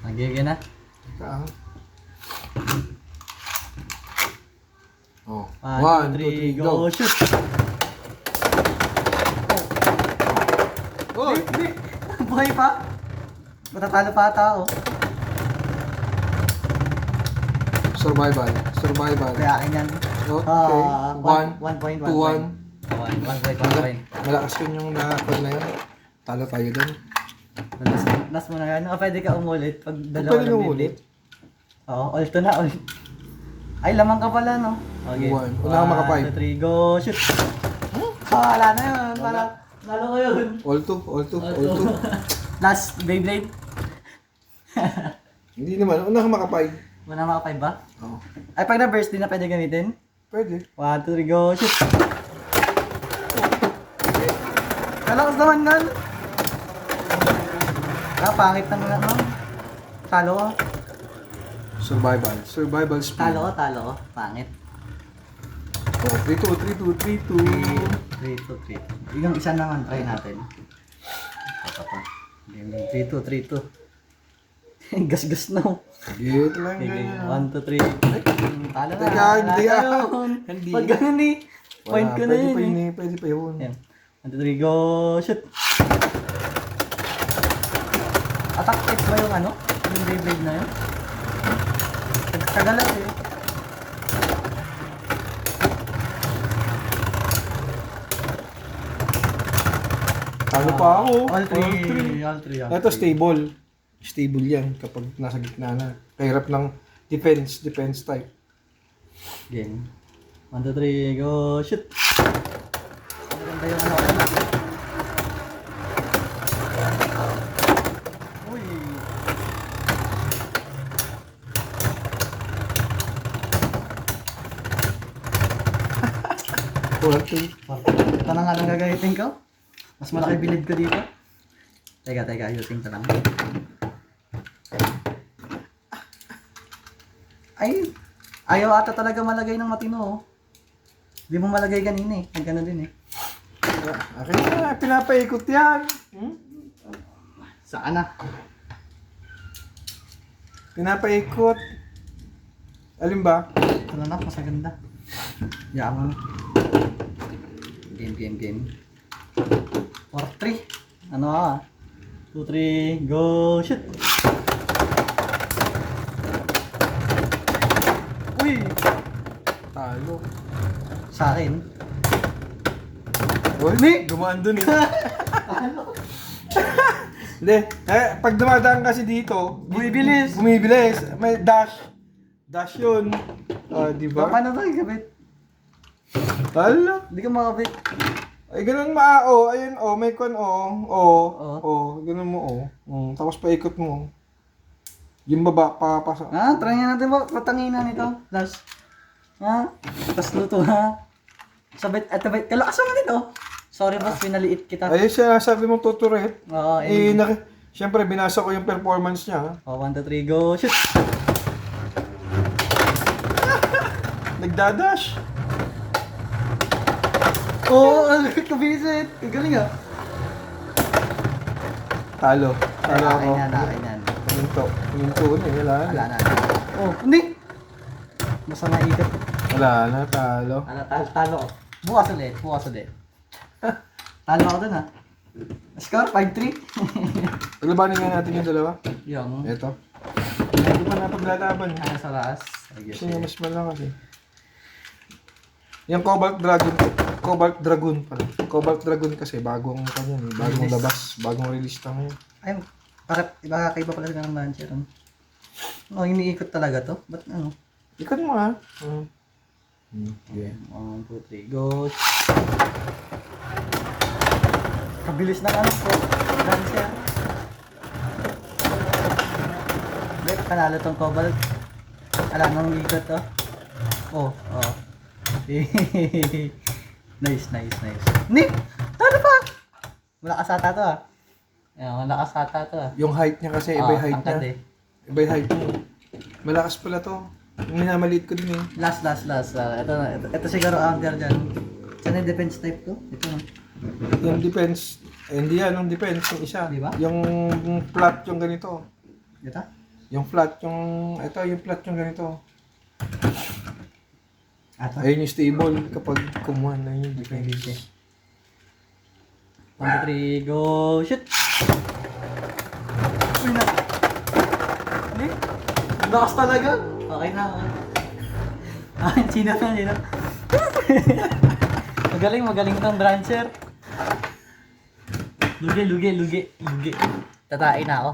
Nagiging na. Ika. Oh. 1, 2, 3, go! Shoot! Oh! Hindi! Buhay pa! Matatalo pa ata ako. Survival. Survival. Kaya akin yan. Okay. 1 point, 1 2-1. point. 1 point. Malakas yun yung nakakon na yun. Talo tayo dun. Last mo na yan. Pwede ka umulit pag dalawa Pwede na umulit. Oo, ulto na. Ay, lamang ka pala, no? Okay. Wala kang maka-five. 1, 2, 3, go! Shoot! Wala na yun. Lalo ko yun. All two. Last Beyblade. Hindi naman. Una kang maka-5. Wala maka 5 ba? Oo. Ay, pag na-burst din na pwede gamitin. Pwede. 1, 2, 3, go! Shoot! Kalakas naman nun. Pangit na mga, no? Talo ko. Survival. Survival speed. Talo ko. Pangit. Oh, 3-2. 3, 2, 3. Yung isa naman, try natin. Ito pa. 3, 2. Gas-gas na. Dito lang Okay, ganyan. 1, 2, 3. Talo na. Teka, hindi Talo ah. yun. Hindi. Pag ganun eh. Point ko na yun eh. Pwede pa yun. Ayan. 1, 2, 3, go! Shoot! Attack tips ba yung ano? Yung Beyblade na yun? Kagalas eh. Talo pa ako. All 3. Ito stable. Stable yan kapag nasa gitna na. Kahirap ng defense type. Game. 1, 2, 3, go! Shoot! Maganda yung ano. Uy! Ito na nga lang gagamitin ko. Mas malaki bilid ko dito. Teka, ayusin ko lang. Ay! Ayaw ata talaga malagay ng matino oh. Hindi mo malagay kanina eh. Nagkano din eh. Akin na, pinapaikot yan. Saan na? Pinapaikot. Alin ba? Ito na mas maganda. Yaman. Game. 4, 3. Ano ah? 2, 3, go, shoot! Uy! Talo. Sa akin. Uy, gumaan dun eh. Hindi, pag dumadaan kasi dito, Bumibilis. May dash. Dash yun. Di ba? Paano ba ikabit? Talo. Hindi ka makabit. Ay, ganun ayun, may kon, ganun mo, tapos paikot mo. Yung baba, papasa. Try nga natin ba? Patanginan ito. Last. Tapos luto ha. Sabit, kalakas naman ito. Sorry boss, pinaliit kita. Ayun siya, sabi mo tuturet. Oo, Siyempre, binasa ko yung performance niya. 1, 2, 3, go, shoot! Nagdadash. Oo, kabisit. Galing ah. Talo ako. Akin yan. Minto na, wala Wala na. Oh, hindi. Basta maikot. Wala na, talo. Talo ko. Bukas ulit. Talo ako dun ha. Score, 5-3. Paglabanin nga natin yung dalawa. Yung. Ito. Hindi pa napaglalaban. Sa laas. Kasi yung mas malakas eh. Yung Cobalt Dragon kasi bagong labas, bagong release lang yun. Ay, kaiba pala ng launcher. Iniikot talaga to. Ba't ano? Ikot mo ha. Okay. 1, 2, 3, go. Kabilis ng ano ko. Launcher. Bet, panalo tong Cobalt. Alam nang ikot to. Oh. Nice. Nick! Talo pa! Malakas ata to ah. Malakas ata to ah. Yung height niya kasi, iba yung height niya. Eh. Iba yung height niya. Malakas pala to. Yung minamaliit ko din eh. Last. Ito siguro under dyan. Saan yung defense type to? Ito na. Yung defense, hindi yan, yung defense, yung isa. Di ba? Yung flat yung ganito. Dito? Yung flat, ito, yung flat yung ganito. Ato. Ayun yung stable kapag kumuha na yung defense. 1, 2, 3, go! Shoot! Uy na! Ano eh? Lakas talaga! Okay na. Sino na, sino? Magaling tong brancher. Lugi. Tatain na ako.